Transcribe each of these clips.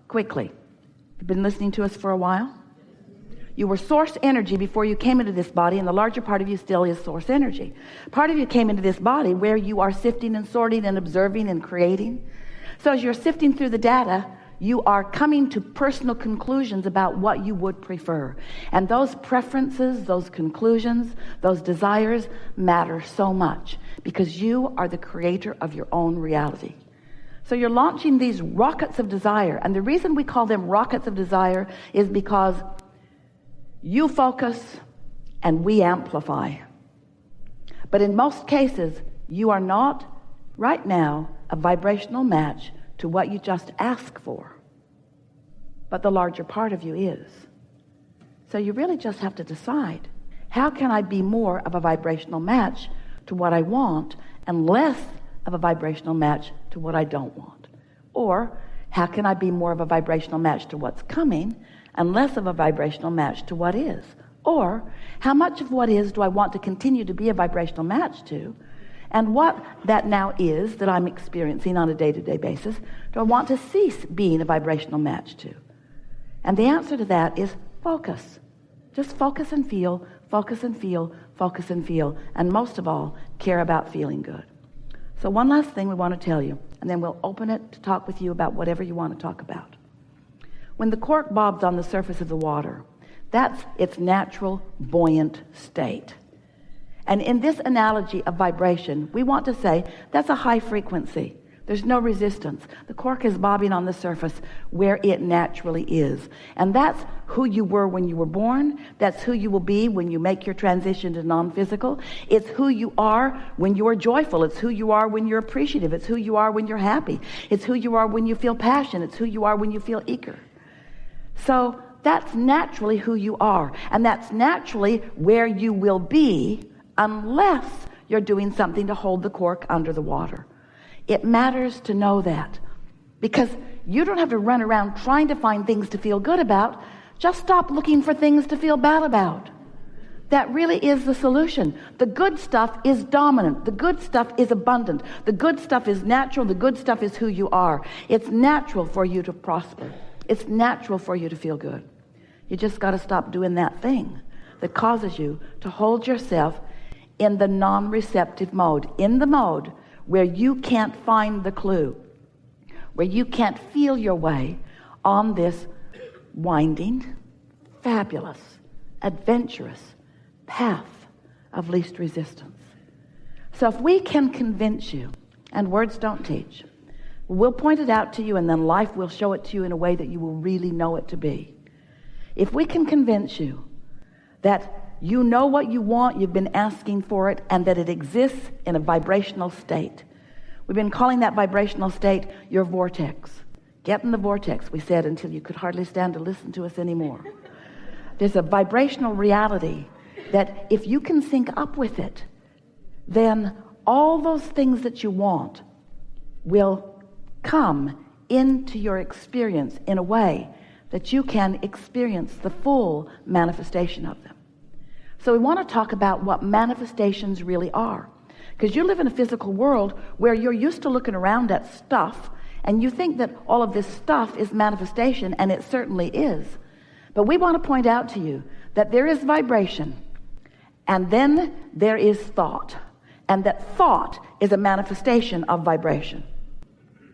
quickly. You've been listening to us for a while. You were source energy before you came into this body, and the larger part of you still is source energy. Part of you came into this body where you are sifting and sorting and observing and creating. So as you're sifting through the data, you are coming to personal conclusions about what you would prefer. And those preferences, those conclusions, those desires matter so much because you are the creator of your own reality. So you're launching these rockets of desire. And the reason we call them rockets of desire is because you focus and we amplify. But in most cases, you are not right now a vibrational match to what you just asked for. But the larger part of you is. So you really just have to decide, how can I be more of a vibrational match to what I want and less of a vibrational match to what I don't want? Or how can I be more of a vibrational match to what's coming and less of a vibrational match to what is? Or how much of what is do I want to continue to be a vibrational match to? And what that now is that I'm experiencing on a day-to-day basis, do I want to cease being a vibrational match to? And the answer to that is focus. Just focus and feel, focus and feel, focus and feel. And most of all, care about feeling good. So one last thing we want to tell you, and then we'll open it to talk with you about whatever you want to talk about. When the cork bobs on the surface of the water, that's its natural buoyant state. And in this analogy of vibration, we want to say that's a high frequency. There's no resistance. The cork is bobbing on the surface where it naturally is. And that's who you were when you were born. That's who you will be when you make your transition to non-physical. It's who you are when you are joyful. It's who you are when you're appreciative. It's who you are when you're happy. It's who you are when you feel passion. It's who you are when you feel eager. So that's naturally who you are. And that's naturally where you will be unless you're doing something to hold the cork under the water. It matters to know that, because you don't have to run around trying to find things to feel good about. Just stop looking for things to feel bad about. That really is the solution. The good stuff is dominant. The good stuff is abundant. The good stuff is natural. The good stuff is who you are. It's natural for you to prosper. It's natural for you to feel good. You just got to stop doing that thing that causes you to hold yourself in the non-receptive mode, in the mode where you can't find the clue, where you can't feel your way on this winding, fabulous, adventurous path of least resistance. So if we can convince you, and words don't teach, we'll point it out to you, and then life will show it to you in a way that you will really know it to be. If we can convince you that you know what you want, you've been asking for it, and that it exists in a vibrational state. We've been calling that vibrational state your vortex. Get in the vortex, we said, until you could hardly stand to listen to us anymore. There's a vibrational reality that if you can sync up with it, then all those things that you want will come into your experience in a way that you can experience the full manifestation of them. So we want to talk about what manifestations really are. Because you live in a physical world where you're used to looking around at stuff, and you think that all of this stuff is manifestation, and it certainly is. But we want to point out to you that there is vibration, and then there is thought. And that thought is a manifestation of vibration.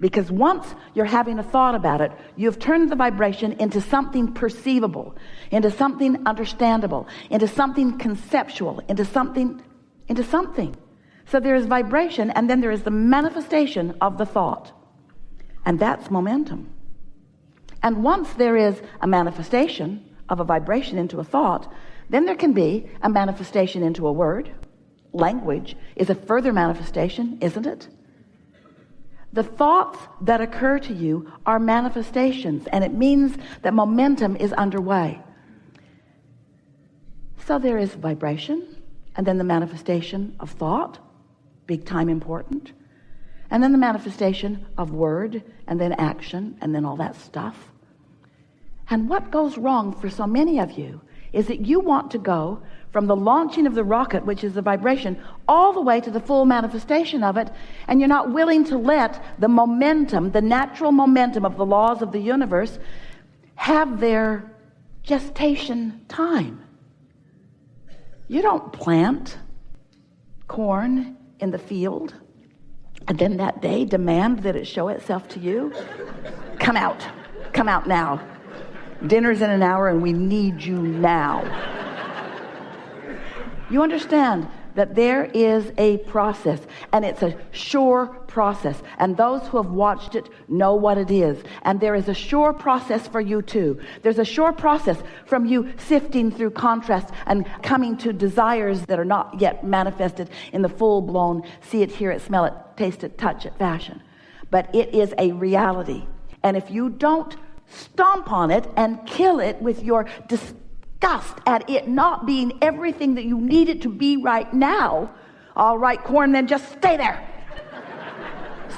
Because once you're having a thought about it, you've turned the vibration into something perceivable, into something understandable, into something conceptual, into something. So there is vibration, and then there is the manifestation of the thought. And that's momentum. And once there is a manifestation of a vibration into a thought, then there can be a manifestation into a word. Language is a further manifestation, isn't it? The thoughts that occur to you are manifestations, and it means that momentum is underway. So there is vibration, and then the manifestation of thought, big time important, and then the manifestation of word, and then action, and then all that stuff. And what goes wrong for so many of you is that you want to go from the launching of the rocket, which is the vibration, all the way to the full manifestation of it, and you're not willing to let the momentum, the natural momentum of the laws of the universe, have their gestation time. You don't plant corn in the field and then that day demand that it show itself to you. Come out now. Dinner's in an hour and we need you now. You understand that there is a process, and it's a sure process, and those who have watched it know what it is. And there is a sure process for you too. There's a sure process from you sifting through contrast and coming to desires that are not yet manifested in the full-blown see it, hear it, smell it, taste it, touch it fashion. But it is a reality. And if you don't stomp on it and kill it with your disgust at it not being everything that you need it to be right now, all right, corn, then just stay there.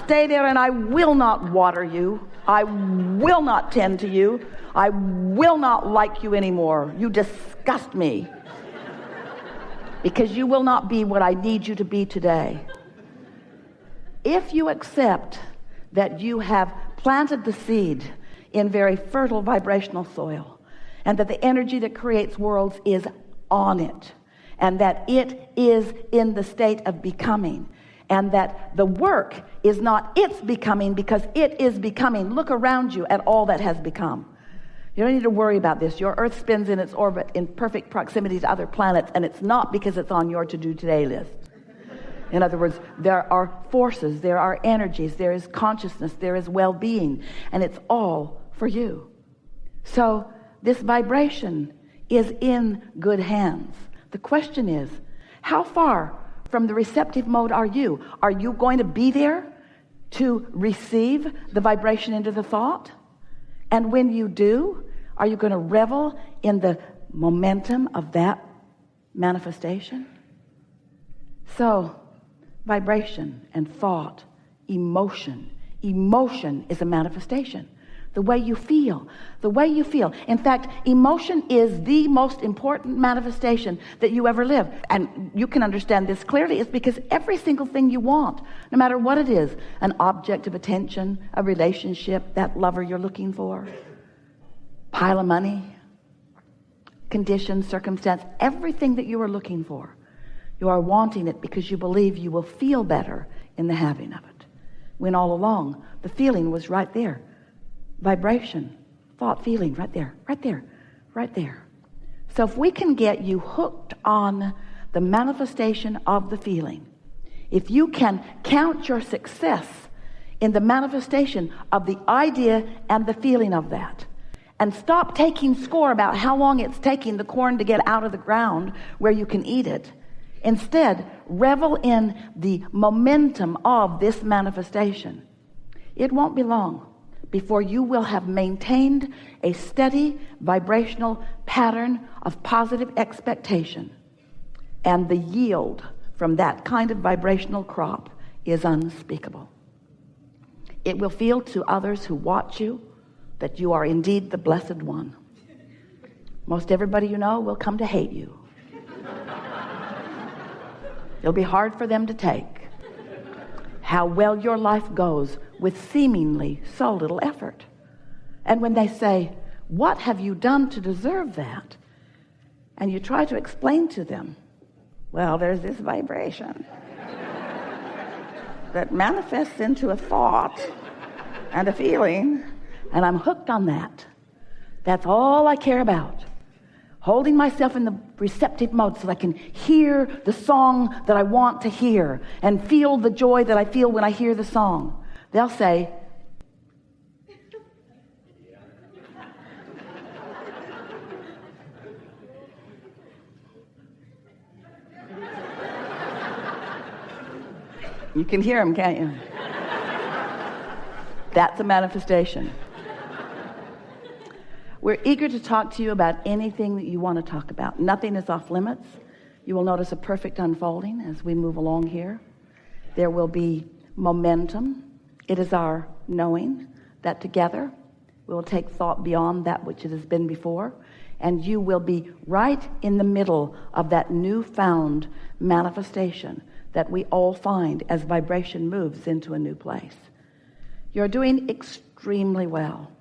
Stay there, and I will not water you. I will not tend to you. I will not like you anymore. You disgust me. Because you will not be what I need you to be today. If you accept that you have planted the seed in very fertile vibrational soil, and that the energy that creates worlds is on it, and that it is in the state of becoming, and that the work is not its becoming, because it is becoming. Look around you at all that has become. You don't need to worry about this. Your earth spins in its orbit in perfect proximity to other planets, and it's not because it's on your to-do today list. In other words, there are forces, there are energies, there is consciousness, there is well-being, and it's all for you. So this vibration is in good hands. The question is, how far from the receptive mode are you? Are you going to be there to receive the vibration into the thought? And when you do, are you going to revel in the momentum of that manifestation? So, vibration and thought, emotion. Emotion is a manifestation. The way you feel. In fact, emotion is the most important manifestation that you ever live. And you can understand this clearly. It's because every single thing you want, no matter what it is, an object of attention, a relationship, that lover you're looking for, pile of money, condition, circumstance, everything that you are looking for, you are wanting it because you believe you will feel better in the having of it. When all along, the feeling was right there. Vibration, thought, feeling, right there. So if we can get you hooked on the manifestation of the feeling, if you can count your success in the manifestation of the idea and the feeling of that, and stop taking score about how long it's taking the corn to get out of the ground where you can eat it, instead revel in the momentum of this manifestation, it won't be long before you will have maintained a steady vibrational pattern of positive expectation. And the yield from that kind of vibrational crop is unspeakable. It will feel to others who watch you that you are indeed the blessed one. Most everybody you know will come to hate you. It'll be hard for them to take how well your life goes with seemingly so little effort. And when they say, "What have you done to deserve that?" and you try to explain to them, well, there's this vibration that manifests into a thought and a feeling, and I'm hooked on that. That's all I care about. Holding myself in the receptive mode so I can hear the song that I want to hear and feel the joy that I feel when I hear the song. They'll say, you can hear them, can't you? That's a manifestation. We're eager to talk to you about anything that you want to talk about. Nothing is off limits. You will notice a perfect unfolding as we move along here. There will be momentum. It is our knowing that together we will take thought beyond that which it has been before, and you will be right in the middle of that newfound manifestation that we all find as vibration moves into a new place. You're doing extremely well,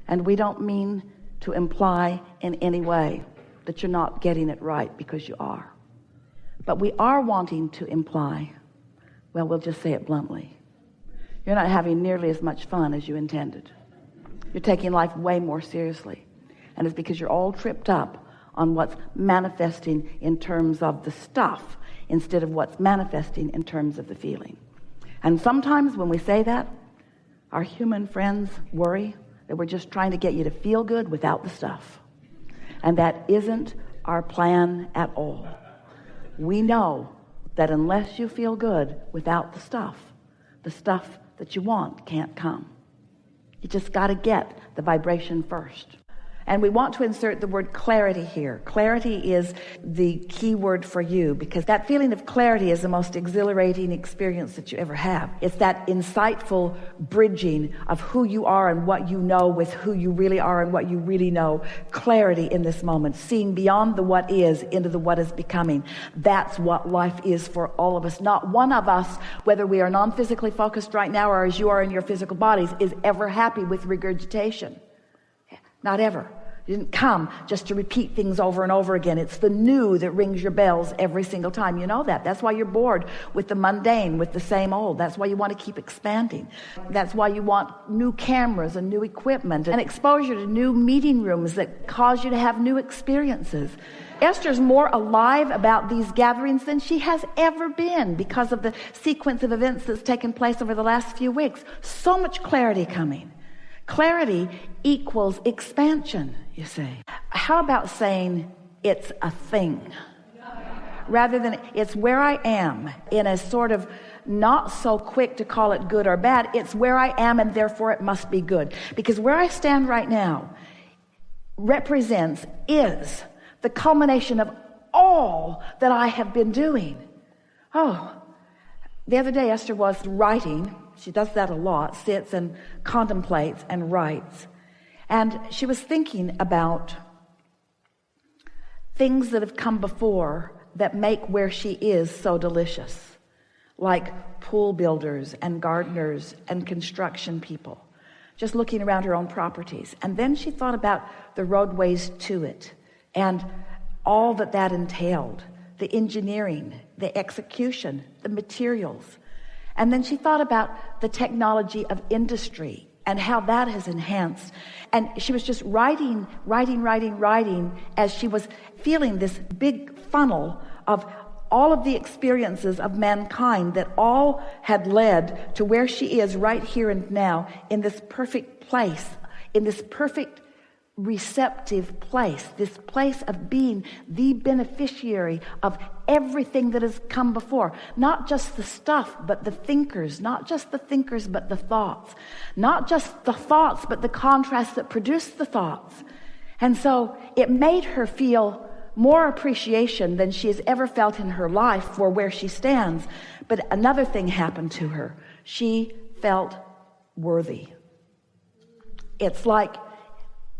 and we don't mean to imply in any way that you're not getting it right, because you are. But we are wanting to imply, well, we'll just say it bluntly, you're not having nearly as much fun as you intended. You're taking life way more seriously. And it's because you're all tripped up on what's manifesting in terms of the stuff instead of what's manifesting in terms of the feeling. And sometimes when we say that, our human friends worry that we're just trying to get you to feel good without the stuff. And that isn't our plan at all. We know that unless you feel good without the stuff that you want can't come. You just got to get the vibration first. And we want to insert the word clarity here. Clarity is the key word for you, because that feeling of clarity is the most exhilarating experience that you ever have. It's that insightful bridging of who you are and what you know with who you really are and what you really know. Clarity in this moment, seeing beyond the what is into the what is becoming. That's what life is for all of us. Not one of us, whether we are non-physically focused right now or as you are in your physical bodies, is ever happy with regurgitation. Not ever. You didn't come just to repeat things over and over again. It's the new that rings your bells every single time. You know that. That's why you're bored with the mundane, with the same old. That's why you want to keep expanding. That's why you want new cameras and new equipment and exposure to new meeting rooms that cause you to have new experiences. Esther's more alive about these gatherings than she has ever been because of the sequence of events that's taken place over the last few weeks. So much clarity coming. Clarity equals expansion, you see. How about saying it's a thing? Rather than it's where I am, in a sort of not so quick to call it good or bad, it's where I am and therefore it must be good. Because where I stand right now is the culmination of all that I have been doing. Oh, the other day Esther was writing. She does that a lot, sits and contemplates and writes. And she was thinking about things that have come before that make where she is so delicious, like pool builders and gardeners and construction people, just looking around her own properties. And then she thought about the roadways to it and all that entailed, the engineering, the execution, the materials. And then she thought about the technology of industry and how that has enhanced. And she was just writing as she was feeling this big funnel of all of the experiences of mankind that all had led to where she is right here and now, in this perfect place, in this perfect receptive place, this place of being the beneficiary of everything that has come before. Not just the stuff, but the thinkers. Not just the thinkers, but the thoughts. Not just the thoughts, but the contrast that produced the thoughts. And so it made her feel more appreciation than she has ever felt in her life for where she stands. But another thing happened to her. She felt worthy. It's like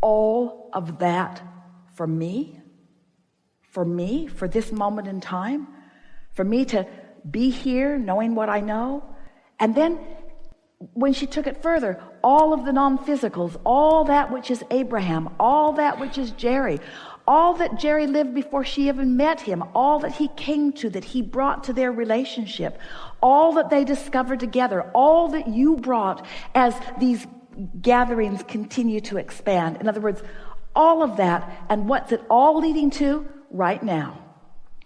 all of that for me, for this moment in time, for me to be here knowing what I know. And then when she took it further, all of the non-physicals, all that which is Abraham, all that which is Jerry, all that Jerry lived before she even met him, all that he came to, that he brought to their relationship, all that they discovered together, all that you brought as these gatherings continue to expand. In other words, all of that, and what's it all leading to? Right now,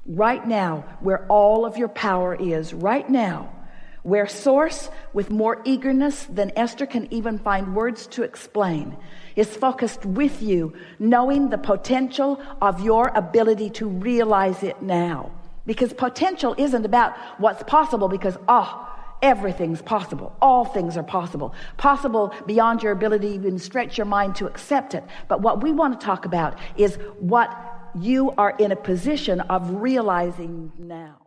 where all of your power is, right now, where Source, with more eagerness than Esther can even find words to explain, is focused with you, knowing the potential of your ability to realize it now. Because potential isn't about what's possible, because everything's possible. All things are possible. Possible beyond your ability to even stretch your mind to accept it. But what we want to talk about is what you are in a position of realizing now.